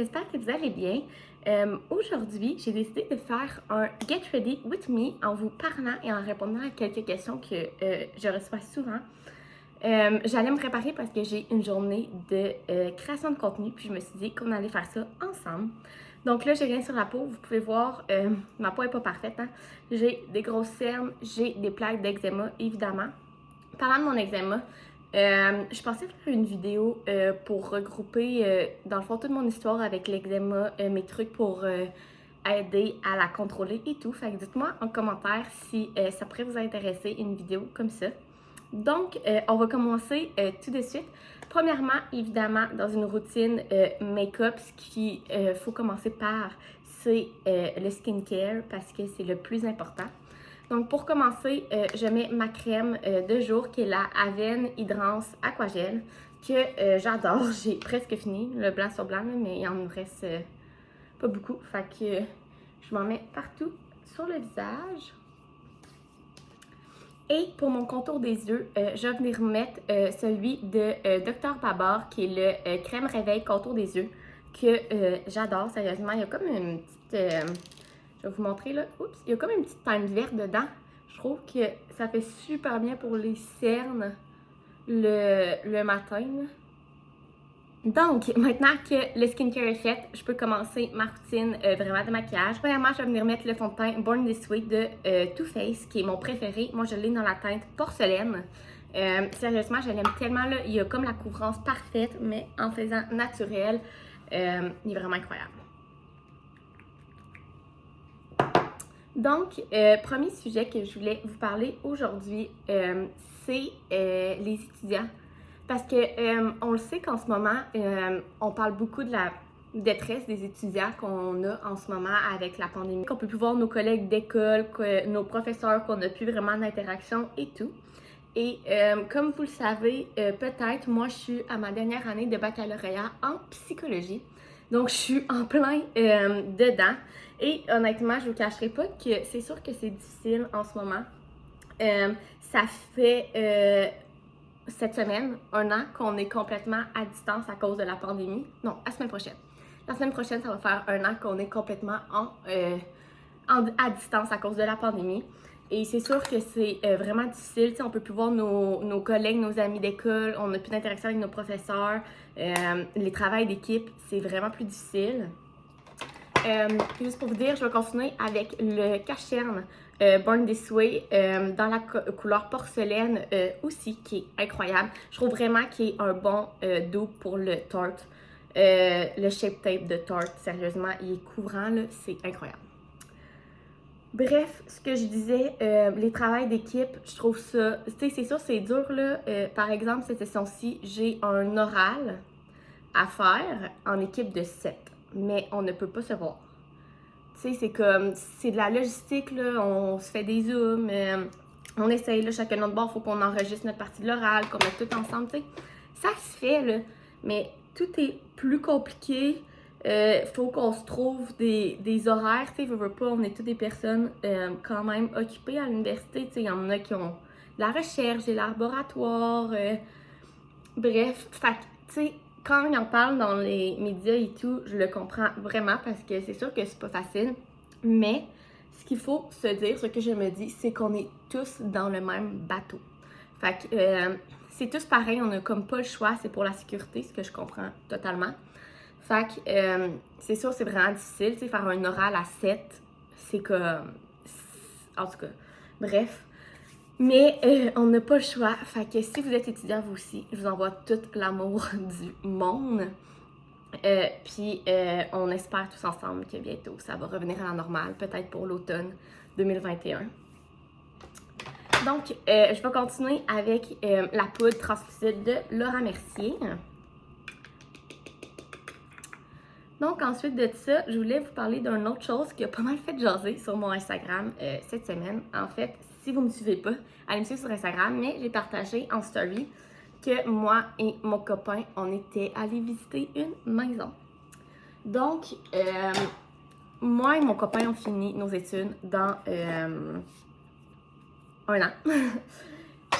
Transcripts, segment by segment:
j'espère que vous allez bien. Aujourd'hui, j'ai décidé de faire un Get Ready with Me en vous parlant et en répondant à quelques questions que je reçois souvent. J'allais me préparer parce que j'ai une journée de création de contenu, puis je me suis dit qu'on allait faire ça ensemble. Donc là, j'ai rien sur la peau. Vous pouvez voir, ma peau n'est pas parfaite, hein? J'ai des grosses cernes, j'ai des plaques d'eczéma, évidemment. Parlant de mon eczéma, je pensais faire une vidéo pour regrouper, dans le fond, toute mon histoire avec l'eczéma, mes trucs pour aider à la contrôler et tout. Fait que dites-moi en commentaire si ça pourrait vous intéresser, une vidéo comme ça. Donc, on va commencer tout de suite. Premièrement, évidemment, dans une routine make-up, ce qu'il faut commencer par, c'est le skincare parce que c'est le plus important. Donc, pour commencer, je mets ma crème de jour qui est la Avène Hydrance Aquagel que j'adore. J'ai presque fini, le blanc sur blanc, mais il en me reste pas beaucoup. Fait que je m'en mets partout sur le visage. Et pour mon contour des yeux, je vais venir mettre celui de Dr. Babar qui est le crème réveil contour des yeux que j'adore. Sérieusement, il y a comme une petite... je vais vous montrer là. Oups, il y a comme une petite teinte verte dedans. Je trouve que ça fait super bien pour les cernes le matin. Donc, maintenant que le skincare est fait, je peux commencer ma routine vraiment de maquillage. Premièrement, je vais venir mettre le fond de teint Born This Way de Too Faced, qui est mon préféré. Moi, je l'ai dans la teinte porcelaine. Sérieusement, je l'aime tellement, là. Il y a comme la couvrance parfaite, mais en faisant naturel, il est vraiment incroyable. Donc, premier sujet que je voulais vous parler aujourd'hui, c'est les étudiants. Parce que on le sait qu'en ce moment, on parle beaucoup de la détresse des étudiants qu'on a en ce moment avec la pandémie, qu'on peut plus voir nos collègues d'école, nos professeurs, qu'on n'a plus vraiment d'interaction et tout. Et comme vous le savez, peut-être, moi je suis à ma dernière année de baccalauréat en psychologie. Donc je suis en plein dedans. Et honnêtement, je vous cacherai pas que c'est sûr que c'est difficile en ce moment. Ça fait cette semaine, un an, qu'on est complètement à distance à cause de la pandémie. Non, la semaine prochaine. La semaine prochaine, ça va faire un an qu'on est complètement à distance à cause de la pandémie. Et c'est sûr que c'est vraiment difficile. T'sais, on peut plus voir nos collègues, nos amis d'école, on n'a plus d'interaction avec nos professeurs. Les travails d'équipe, c'est vraiment plus difficile. Juste pour vous dire, je vais continuer avec le cache-cerne Born This Way dans la couleur porcelaine aussi, qui est incroyable. Je trouve vraiment qu'il est un bon dupe pour le Tarte. Le Shape Tape de Tarte, sérieusement, il est couvrant, là, c'est incroyable. Bref, ce que je disais, les travails d'équipe, je trouve ça, tu sais, c'est sûr, c'est dur, là. Par exemple, cette session-ci, j'ai un oral à faire en équipe de 7, mais on ne peut pas se voir. Tu sais, c'est comme, c'est de la logistique, là, on se fait des zooms, on essaye, là, chacun de notre bord, il faut qu'on enregistre notre partie de l'oral, qu'on mette tout ensemble, tu sais. Ça se fait, là, mais tout est plus compliqué. Faut qu'on se trouve des horaires, tu sais, veux pas, on est toutes des personnes quand même occupées à l'université, tu sais, il y en a qui ont de la recherche, des laboratoires, bref, fait tu sais, quand ils en parlent dans les médias et tout, je le comprends vraiment parce que c'est sûr que c'est pas facile, mais ce qu'il faut se dire, ce que je me dis, c'est qu'on est tous dans le même bateau. Fait que c'est tous pareil, on a comme pas le choix, c'est pour la sécurité, ce que je comprends totalement. Fait que c'est sûr, c'est vraiment difficile, tu sais, faire un oral à 7, c'est comme... En tout cas, bref. Mais on n'a pas le choix. Fait que si vous êtes étudiant, vous aussi, je vous envoie tout l'amour du monde. Puis on espère tous ensemble que bientôt ça va revenir à la normale, peut-être pour l'automne 2021. Donc, je vais continuer avec la poudre translucide de Laura Mercier. Donc, ensuite de ça, je voulais vous parler d'une autre chose qui a pas mal fait jaser sur mon Instagram cette semaine. En fait, si vous ne me suivez pas, allez me suivre sur Instagram, mais j'ai partagé en story que moi et mon copain, on était allés visiter une maison. Donc, moi et mon copain, on finit nos études dans un an.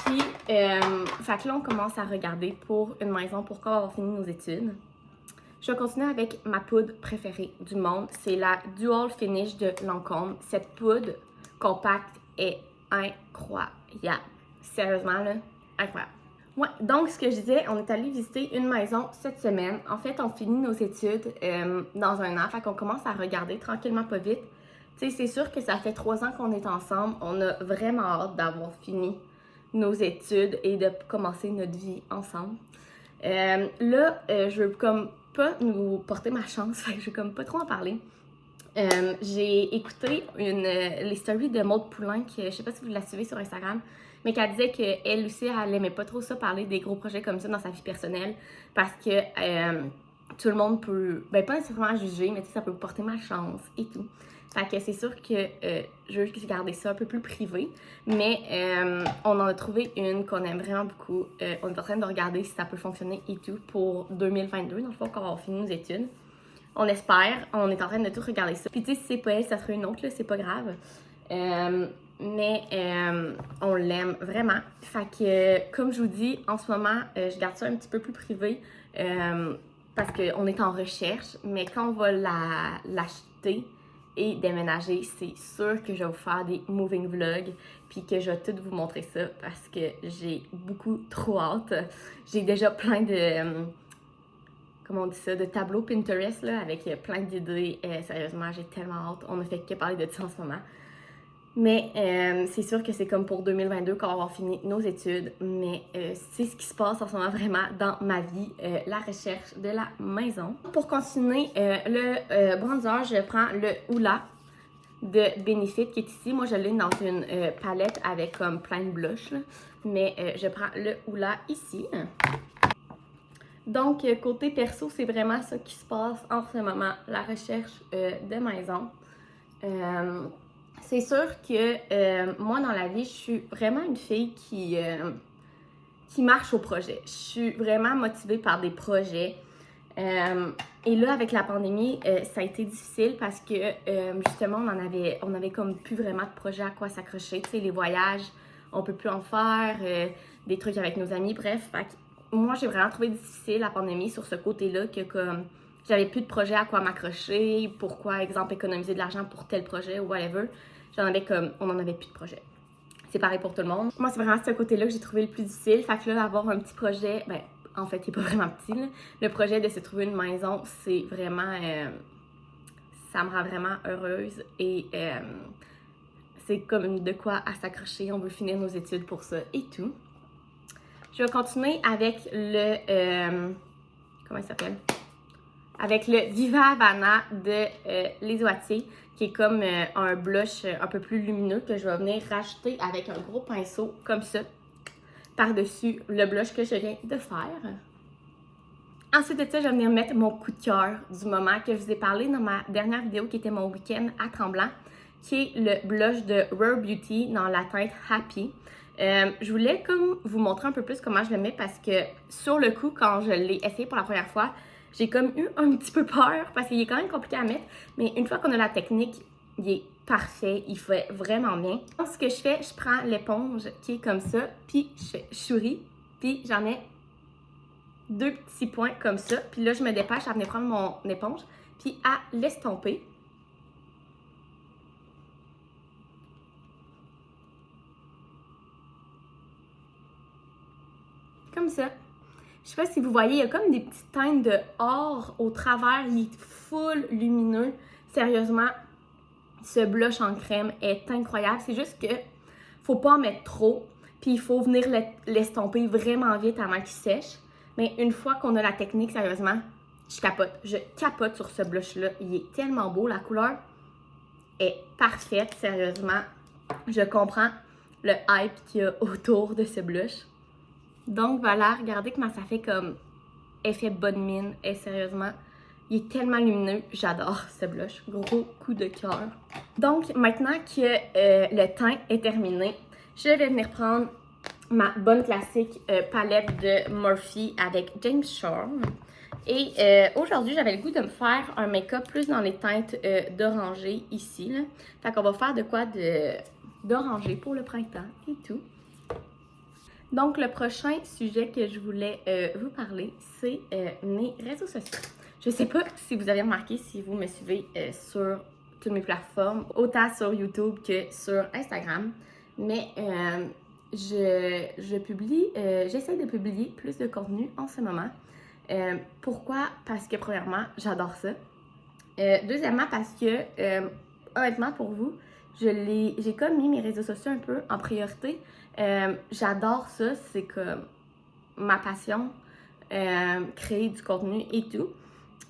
Puis, fait que là, on commence à regarder pour une maison pour quand on va finir nos études. Je vais continuer avec ma poudre préférée du monde. C'est la Dual Finish de Lancôme. Cette poudre compacte est incroyable. Sérieusement, là, incroyable. Ouais, donc ce que je disais, on est allé visiter une maison cette semaine. En fait, on finit nos études dans un an, fait qu'on commence à regarder tranquillement pas vite. Tu sais, c'est sûr que ça fait 3 ans qu'on est ensemble. On a vraiment hâte d'avoir fini nos études et de commencer notre vie ensemble. Là, je veux comme pas nous porter ma chance, fait que je veux comme pas trop en parler. J'ai écouté les stories de Maude Poulain, que je sais pas si vous la suivez sur Instagram, mais qu'elle disait qu'elle aussi, elle aimait pas trop ça, parler des gros projets comme ça dans sa vie personnelle, parce que tout le monde peut, ben pas nécessairement juger, mais tu sais, ça peut porter malchance et tout. Fait que c'est sûr que je veux garder ça un peu plus privé, mais on en a trouvé une qu'on aime vraiment beaucoup. On est en train de regarder si ça peut fonctionner et tout pour 2022, dans le fond, quand on va finir nos études. On espère, on est en train de tout regarder ça. Puis tu sais, si c'est pas elle, ça serait une autre, là, c'est pas grave. Mais on l'aime vraiment. Fait que, comme je vous dis, en ce moment, je garde ça un petit peu plus privé parce qu'on est en recherche. Mais quand on va l'acheter et déménager, c'est sûr que je vais vous faire des moving vlogs puis que je vais tout vous montrer ça parce que j'ai beaucoup trop hâte. J'ai déjà plein de... comment on dit ça, de tableaux Pinterest là, avec plein d'idées. Sérieusement, j'ai tellement hâte. On ne fait que parler de ça en ce moment. Mais c'est sûr que c'est comme pour 2022 quand on va finir nos études. Mais c'est ce qui se passe en ce moment vraiment dans ma vie, la recherche de la maison. Pour continuer le bronzer, je prends le Hoola de Benefit qui est ici. Moi, je l'ai dans une palette avec comme plein de blush. Là. Mais je prends le Hoola ici. Donc, côté perso, c'est vraiment ça qui se passe en ce moment, la recherche de maison. C'est sûr que moi, dans la vie, je suis vraiment une fille qui marche au projet. Je suis vraiment motivée par des projets. Et là, avec la pandémie, ça a été difficile parce que justement, on avait comme plus vraiment de projets à quoi s'accrocher. Tu sais, les voyages, on peut plus en faire, des trucs avec nos amis, bref. Fait que moi, j'ai vraiment trouvé difficile la pandémie sur ce côté-là, que comme j'avais plus de projets à quoi m'accrocher, pourquoi, exemple, économiser de l'argent pour tel projet ou whatever. On en avait plus de projets. C'est pareil pour tout le monde. Moi, c'est vraiment ce côté-là que j'ai trouvé le plus difficile. Fait que là, avoir un petit projet, ben, en fait, il n'est pas vraiment petit, là. Le projet de se trouver une maison, c'est vraiment... ça me rend vraiment heureuse et c'est comme de quoi à s'accrocher. On veut finir nos études pour ça et tout. Je vais continuer avec le... comment il s'appelle? Avec le Viva Havana de Les Oitiers, qui est comme un blush un peu plus lumineux que je vais venir rajouter avec un gros pinceau comme ça, par-dessus le blush que je viens de faire. Ensuite de ça, je vais venir mettre mon coup de cœur du moment que je vous ai parlé dans ma dernière vidéo qui était mon week-end à Tremblant, qui est le blush de Rare Beauty dans la teinte Happy. Je voulais comme vous montrer un peu plus comment je le mets parce que sur le coup, quand je l'ai essayé pour la première fois, j'ai comme eu un petit peu peur parce qu'il est quand même compliqué à mettre, mais une fois qu'on a la technique, il est parfait, il fait vraiment bien. Donc, ce que je fais, je prends l'éponge qui est comme ça, puis je fais souris, puis j'en mets 2 petits points comme ça, puis là, je me dépêche à venir prendre mon éponge, puis à l'estomper. Comme ça. Je sais pas si vous voyez, il y a comme des petites teintes de or au travers. Il est full lumineux. Sérieusement, ce blush en crème est incroyable. C'est juste que faut pas en mettre trop. Puis il faut venir l'estomper vraiment vite avant qu'il sèche. Mais une fois qu'on a la technique, sérieusement, je capote. Je capote sur ce blush-là. Il est tellement beau. La couleur est parfaite, sérieusement. Je comprends le hype qu'il y a autour de ce blush. Donc voilà, regardez comment ça fait comme effet bonne mine. Et sérieusement, il est tellement lumineux. J'adore ce blush. Gros coup de cœur. Donc maintenant que le teint est terminé, je vais venir prendre ma bonne classique palette de Morphe avec James Charm. Et aujourd'hui, j'avais le goût de me faire un make-up plus dans les teintes d'orangé ici. Là. Fait qu'on va faire de quoi d'orangé pour le printemps et tout. Donc, le prochain sujet que je voulais vous parler, c'est mes réseaux sociaux. Je sais pas si vous avez remarqué, si vous me suivez sur toutes mes plateformes, autant sur YouTube que sur Instagram, mais je publie, j'essaie de publier plus de contenu en ce moment. Pourquoi? Parce que premièrement, j'adore ça. Deuxièmement, parce que honnêtement pour vous, j'ai comme mis mes réseaux sociaux un peu en priorité. J'adore ça, c'est comme ma passion, créer du contenu et tout.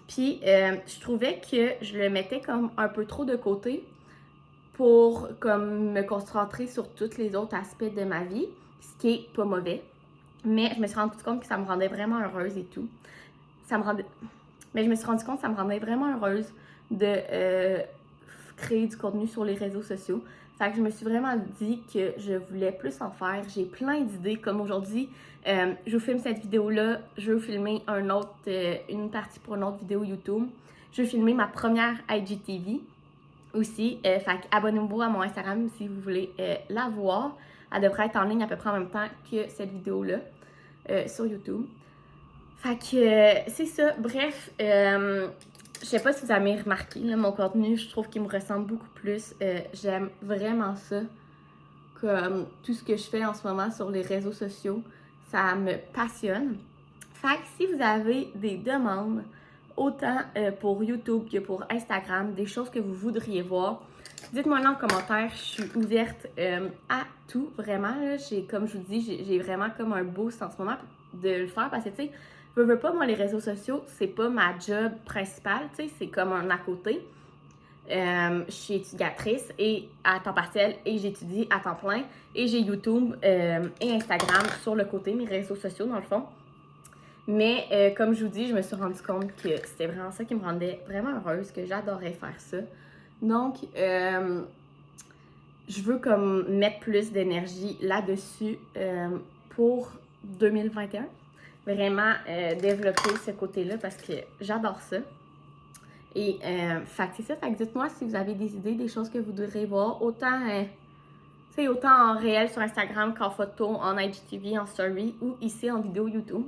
Puis je trouvais que je le mettais comme un peu trop de côté pour comme me concentrer sur tous les autres aspects de ma vie, ce qui est pas mauvais. Mais je me suis rendu compte que ça me rendait vraiment heureuse et tout. Mais je me suis rendu compte que ça me rendait vraiment heureuse de créer du contenu sur les réseaux sociaux. Fait que je me suis vraiment dit que je voulais plus en faire. J'ai plein d'idées, comme aujourd'hui, je vous filme cette vidéo-là, je veux filmer une partie pour une autre vidéo YouTube. Je veux filmer ma première IGTV aussi. Fait que abonnez-vous à mon Instagram si vous voulez la voir. Elle devrait être en ligne à peu près en même temps que cette vidéo-là sur YouTube. Fait que c'est ça. Bref, je sais pas si vous avez remarqué, là, mon contenu, je trouve qu'il me ressemble beaucoup plus. J'aime vraiment ça. Comme tout ce que je fais en ce moment sur les réseaux sociaux, ça me passionne. Fait que si vous avez des demandes, autant pour YouTube que pour Instagram, des choses que vous voudriez voir, dites-moi là en commentaire. Je suis ouverte à tout, vraiment. Là. Comme je vous dis, j'ai vraiment comme un boost en ce moment de le faire parce que, tu sais, je veux pas, moi, les réseaux sociaux, c'est pas ma job principale, tu sais, c'est comme un à côté. Je suis étudiatrice et à temps partiel et j'étudie à temps plein et j'ai YouTube et Instagram sur le côté, mes réseaux sociaux dans le fond. Mais comme je vous dis, je me suis rendu compte que c'était vraiment ça qui me rendait vraiment heureuse, que j'adorais faire ça. Donc, je veux comme mettre plus d'énergie là-dessus pour 2021. Vraiment développer ce côté-là parce que j'adore ça. Et fait que c'est ça. Fait que dites-moi si vous avez des idées, des choses que vous voudrez voir. Autant en réel sur Instagram qu'en photo, en IGTV, en story ou ici en vidéo YouTube.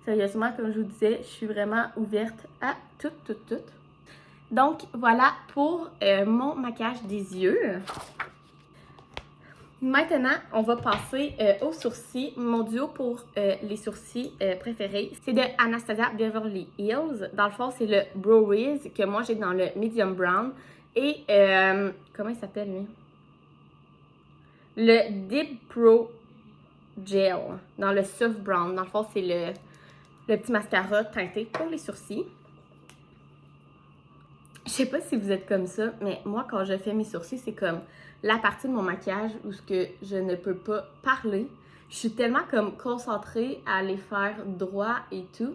Sérieusement, comme je vous disais, je suis vraiment ouverte à tout. Donc voilà pour mon maquillage des yeux. Maintenant, on va passer aux sourcils. Mon duo pour les sourcils préférés, c'est de Anastasia Beverly Hills. Dans le fond, c'est le Brow Wiz que moi j'ai dans le medium brown. Et, comment il s'appelle lui? Le Deep Pro Gel dans le soft brown. Dans le fond, c'est le petit mascara teinté pour les sourcils. Je sais pas si vous êtes comme ça, mais moi, quand je fais mes sourcils, c'est comme la partie de mon maquillage où ce que je ne peux pas parler. Je suis tellement comme concentrée à les faire droit et tout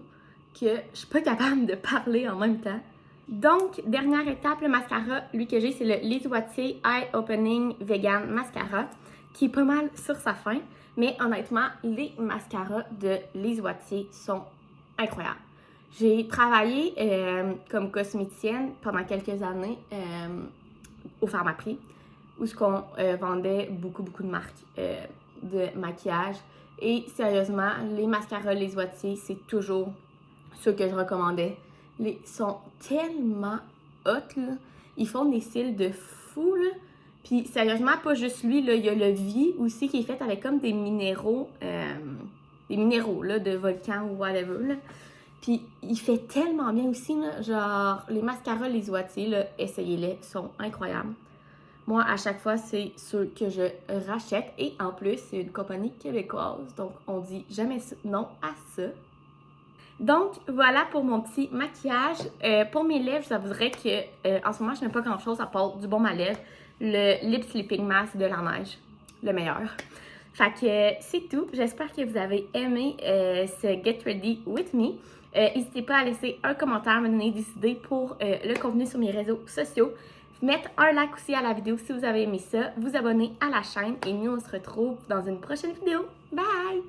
que je suis pas capable de parler en même temps. Donc, dernière étape, le mascara, lui que j'ai, c'est le Lise Wattier Eye Opening Vegan Mascara, qui est pas mal sur sa fin. Mais honnêtement, les mascaras de Lise Wattier sont incroyables. J'ai travaillé comme cosméticienne pendant quelques années au Pharmaprix, où on vendait beaucoup de marques de maquillage. Et sérieusement, les mascaras Lise Wattier, c'est toujours ceux que je recommandais. Ils sont tellement hot, là. Ils font des cils de fou, là. Puis sérieusement, pas juste lui, là. Il y a le Vie aussi qui est fait avec comme des minéraux là, de volcan ou whatever, là. Puis il fait tellement bien aussi, là, genre les mascaras Lise Wattier, là, essayez-les, sont incroyables. Moi, à chaque fois, c'est ceux que je rachète. Et en plus, c'est une compagnie québécoise, donc on dit jamais non à ça. Donc, voilà pour mon petit maquillage. Pour mes lèvres, j'avouerais que en ce moment, je n'ai pas grand-chose à part du baume à lèvres, le Lip Sleeping Mask de la neige, le meilleur. Fait que c'est tout. J'espère que vous avez aimé ce Get Ready With Me. N'hésitez pas à laisser un commentaire, me donner des idées pour le contenu sur mes réseaux sociaux. Mettre un like aussi à la vidéo si vous avez aimé ça. Vous abonner à la chaîne et nous on se retrouve dans une prochaine vidéo. Bye!